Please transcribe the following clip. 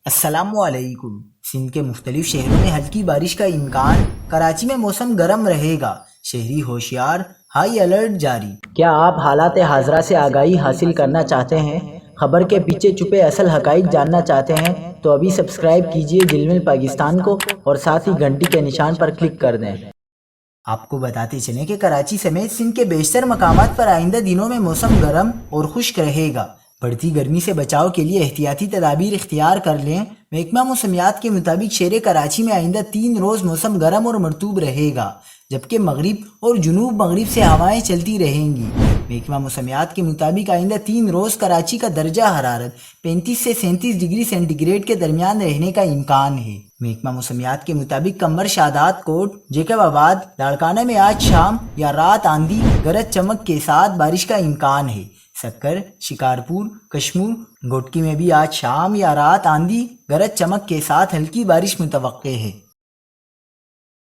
السلام علیکم۔ سندھ کے مختلف شہروں میں ہلکی بارش کا امکان، کراچی میں موسم گرم رہے گا، شہری ہوشیار، ہائی الرٹ جاری۔ کیا آپ حالات حاضرہ سے آگاہی حاصل کرنا چاہتے ہیں؟ خبر کے پیچھے چھپے اصل حقائق جاننا چاہتے ہیں تو ابھی سبسکرائب کیجئے جلمل پاکستان کو اور ساتھ ہی گھنٹی کے نشان پر کلک کر دیں۔ آپ کو بتاتے چلیں کہ کراچی سمیت سندھ کے بیشتر مقامات پر آئندہ دنوں میں موسم گرم اور خشک رہے گا۔ بڑھتی گرمی سے بچاؤ کے لیے احتیاطی تدابیر اختیار کر لیں۔ محکمہ موسمیات کے مطابق شہر کراچی میں آئندہ 3 روز موسم گرم اور مرطوب رہے گا، جبکہ مغرب اور جنوب مغرب سے ہوائیں چلتی رہیں گی۔ محکمہ موسمیات کے مطابق آئندہ 3 روز کراچی کا درجہ حرارت 35 سے 37 ڈگری سینٹی گریڈ کے درمیان رہنے کا امکان ہے۔ محکمہ موسمیات کے مطابق قمر، شاداب کوٹ، جیکب آباد، لاڑکانہ میں آج شام یا رات آندھی گرج چمک کے ساتھ بارش کا امکان ہے۔ سکر، شکارپور، کشمور، گوٹکی میں بھی آج شام یا رات آندھی گرج چمک کے ساتھ ہلکی بارش متوقع ہے۔